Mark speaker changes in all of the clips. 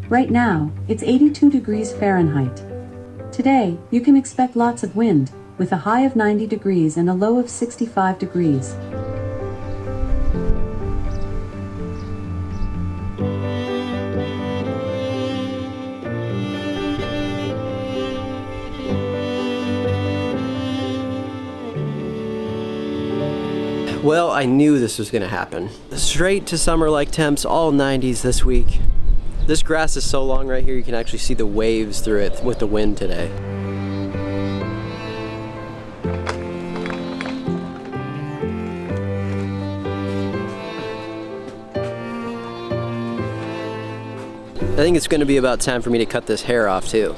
Speaker 1: Right now, it's 82 degrees Fahrenheit. Today, you can expect lots of wind, with a high of 90 degrees and a low of 65 degrees.
Speaker 2: Well, I knew this was gonna happen. Straight to summer-like temps, all 90s this week. This grass is so long right here, you can actually see the waves through it with the wind today. I think it's gonna be about time for me to cut this hair off too.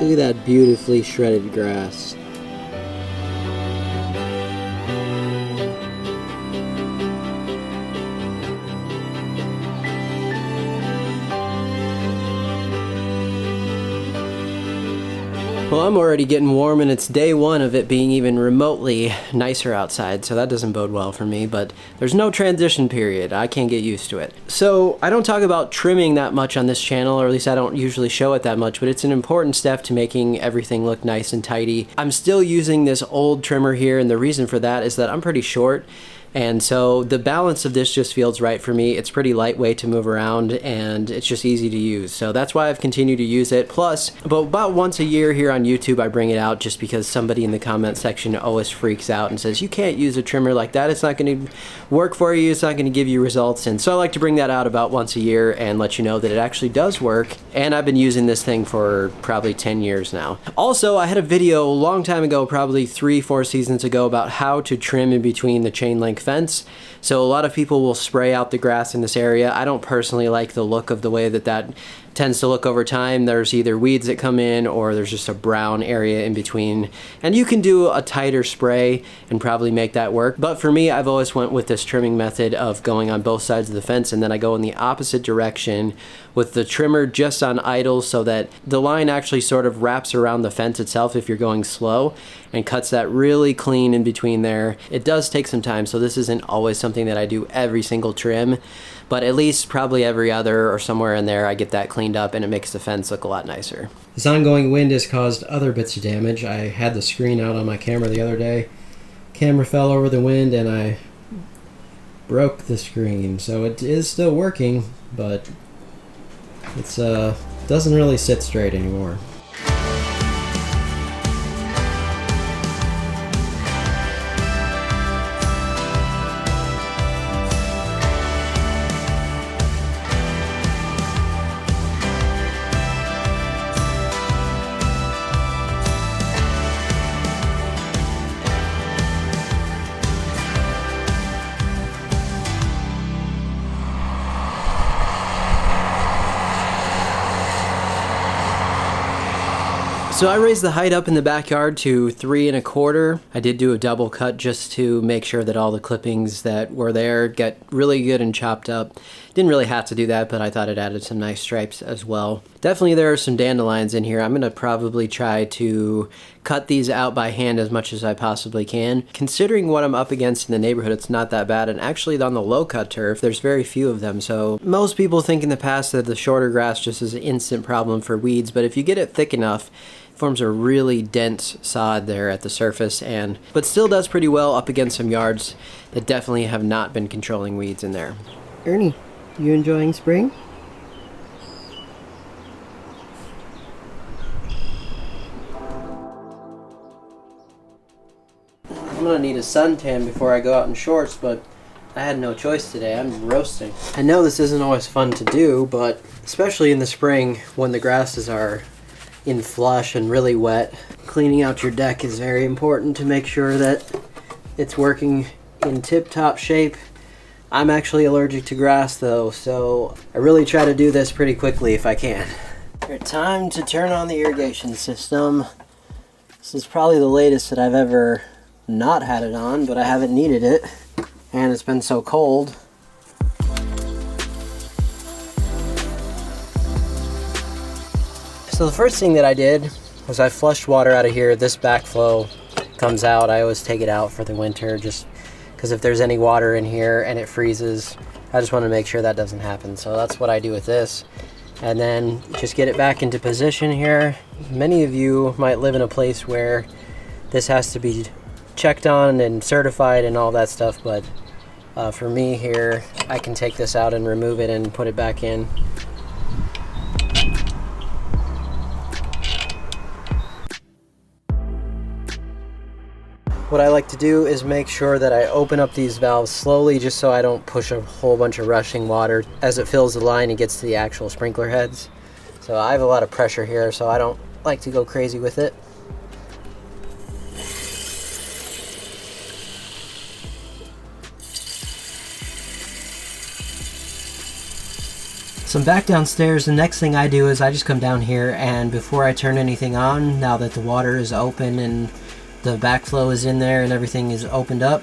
Speaker 2: Look at that beautifully shredded grass. Well, I'm already getting warm and it's day one of it being even remotely nicer outside, so that doesn't bode well for me, but there's no transition period. I can't get used to it. So I don't talk about trimming that much on this channel, or at least I don't usually show it that much, but it's an important step to making everything look nice and tidy. I'm still using this old trimmer here, and the reason for that is that I'm pretty short. And so the balance of this just feels right for me. It's pretty lightweight to move around and it's just easy to use. So that's why I've continued to use it. Plus, about once a year here on YouTube, I bring it out just because somebody in the comment section always freaks out and says, you can't use a trimmer like that. It's not going to work for you. It's not going to give you results. And so I like to bring that out about once a year and let you know that it actually does work. And I've been using this thing for probably 10 years now. Also, I had a video a long time ago, probably 3-4 seasons ago, about how to trim in between the chain link fence. So a lot of people will spray out the grass in this area. I don't personally like the look of the way that tends to look over time. There's either weeds that come in or there's just a brown area in between. And you can do a tighter spray and probably make that work. But for me, I've always went with this trimming method of going on both sides of the fence, and then I go in the opposite direction with the trimmer just on idle so that the line actually sort of wraps around the fence itself if you're going slow and cuts that really clean in between there. It does take some time, so this isn't always something that I do every single trim, but at least probably every other or somewhere in there I get that cleaned up and it makes the fence look a lot nicer. This ongoing wind has caused other bits of damage. I had the screen out on my camera the other day. Camera fell over the wind and I broke the screen. So it is still working, but it's doesn't really sit straight anymore. So I raised the height up in the backyard to 3 1/4. I did do a double cut just to make sure that all the clippings that were there get really good and chopped up. Didn't really have to do that, but I thought it added some nice stripes as well. Definitely there are some dandelions in here. I'm gonna probably try to cut these out by hand as much as I possibly can. Considering what I'm up against in the neighborhood, it's not that bad. And actually on the low cut turf, there's very few of them. So most people think in the past that the shorter grass just is an instant problem for weeds, but if you get it thick enough, forms a really dense sod there at the surface, but still does pretty well up against some yards that definitely have not been controlling weeds in there. Ernie, you enjoying spring? I'm gonna need a suntan before I go out in shorts, but I had no choice today. I'm roasting. I know this isn't always fun to do, but especially in the spring when the grasses are in flush and really wet, cleaning out your deck is very important to make sure that it's working in tip-top shape. I'm actually allergic to grass though, so I really try to do this pretty quickly if I can. Time to turn on the irrigation system. This is probably the latest that I've ever not had it on, but I haven't needed it, and it's been so cold. So the first thing that I did was I flushed water out of here. This backflow comes out. I always take it out for the winter just because if there's any water in here and it freezes, I just want to make sure that doesn't happen. So that's what I do with this. And then just get it back into position here. Many of you might live in a place where this has to be checked on and certified and all that stuff, but for me here, I can take this out and remove it and put it back in. What I like to do is make sure that I open up these valves slowly just so I don't push a whole bunch of rushing water as it fills the line and gets to the actual sprinkler heads. So I have a lot of pressure here, so I don't like to go crazy with it. So I'm back downstairs. The next thing I do is I just come down here, and before I turn anything on, now that the water is open and the backflow is in there and everything is opened up,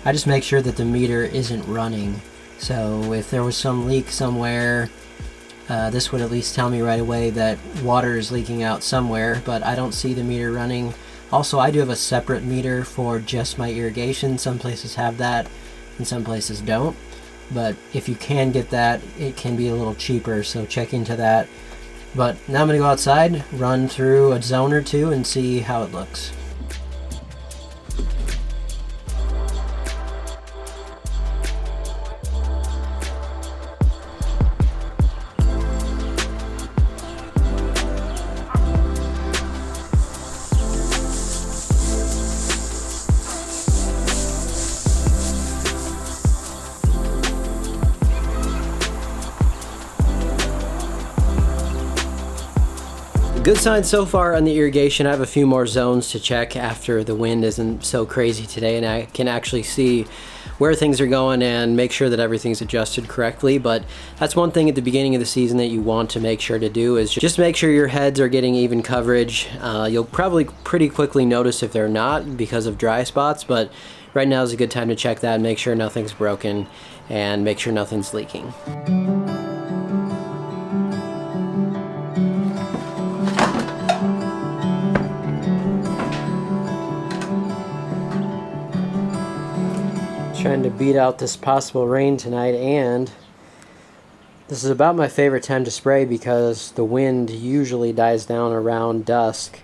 Speaker 2: I just make sure that the meter isn't running. So if there was some leak somewhere, this would at least tell me right away that water is leaking out somewhere, but I don't see the meter running. Also, I do have a separate meter for just my irrigation. Some places have that and some places don't, but if you can get that, it can be a little cheaper, so check into that. But now I'm going to go outside, run through a zone or two and see how it looks. Good sign so far on the irrigation. I have a few more zones to check after the wind isn't so crazy today, and I can actually see where things are going and make sure that everything's adjusted correctly. But that's one thing at the beginning of the season that you want to make sure to do, is just make sure your heads are getting even coverage. You'll probably pretty quickly notice if they're not because of dry spots, but right now is a good time to check that and make sure nothing's broken and make sure nothing's leaking. Trying to beat out this possible rain tonight, and this is about my favorite time to spray because the wind usually dies down around dusk.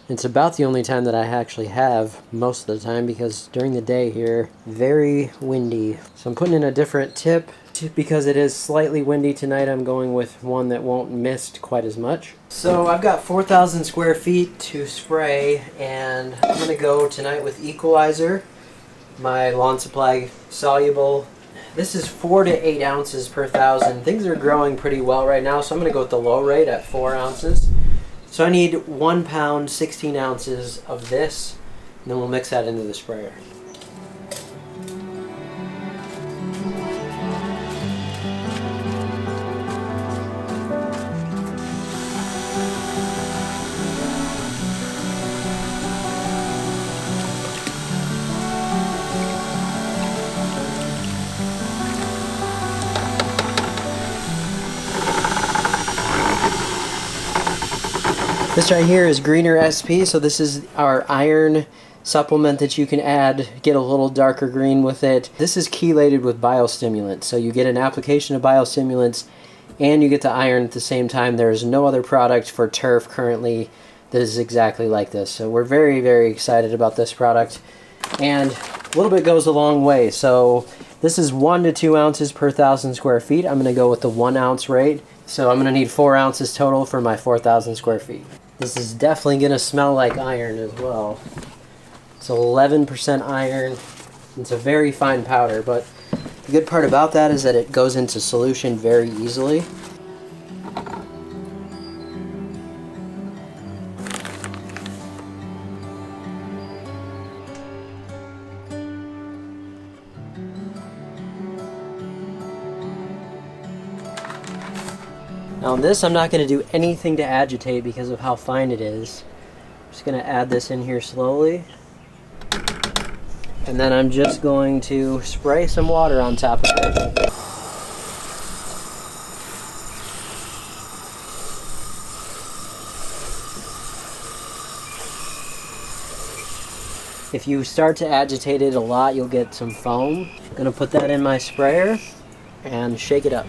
Speaker 2: It's about the only time that I actually have most of the time because during the day here, very windy. So I'm putting in a different tip because it is slightly windy tonight. I'm going with one that won't mist quite as much. So I've got 4,000 square feet to spray, and I'm going to go tonight with Equalizer, my lawn supply soluble. This is 4 to 8 ounces per thousand. Things are growing pretty well right now, so I'm going to go with the low rate at 4 ounces. So I need 1 pound, 16 ounces of this, and then we'll mix that into the sprayer. This right here is GreenORR SP, so this is our iron supplement that you can add, get a little darker green with it. This is chelated with biostimulants, so you get an application of biostimulants and you get the iron at the same time. There's no other product for turf currently that is exactly like this. So we're very, very excited about this product, and a little bit goes a long way. So this is 1 to 2 ounces per 1,000 square feet. I'm going to go with the 1 ounce rate. So I'm going to need 4 ounces total for my 4,000 square feet. This is definitely going to smell like iron as well. So 11% iron. It's a very fine powder, but the good part about that is that it goes into solution very easily. Now on this, I'm not going to do anything to agitate because of how fine it is. I'm just going to add this in here slowly. And then I'm just going to spray some water on top of it. If you start to agitate it a lot, you'll get some foam. I'm gonna put that in my sprayer and shake it up.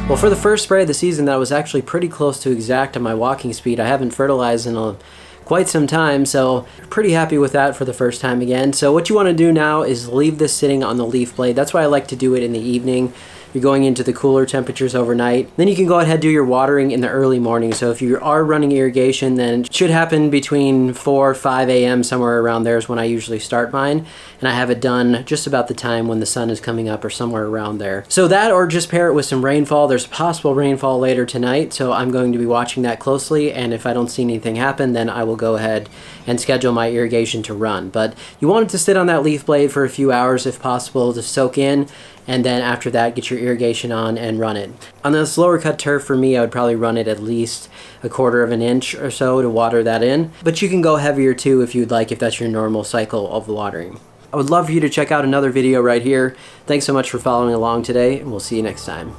Speaker 2: Well, for the first spray of the season, that was actually pretty close to exact on my walking speed. I haven't fertilized in quite some time, so pretty happy with that for the first time again. So what you want to do now is leave this sitting on the leaf blade. That's why I like to do it in the evening. You're going into the cooler temperatures overnight. Then you can go ahead and do your watering in the early morning. So if you are running irrigation, then it should happen between 4 or 5 a.m. somewhere around there is when I usually start mine. And I have it done just about the time when the sun is coming up or somewhere around there. So that, or just pair it with some rainfall. There's possible rainfall later tonight, so I'm going to be watching that closely, and if I don't see anything happen, then I will go ahead and schedule my irrigation to run. But you want it to sit on that leaf blade for a few hours if possible to soak in, and then after that get your irrigation on and run it. On the slower cut turf, for me, I would probably run it at least 1/4 of an inch or so to water that in, but you can go heavier too if you'd like, if that's your normal cycle of watering. I would love for you to check out another video right here. Thanks so much for following along today, and we'll see you next time.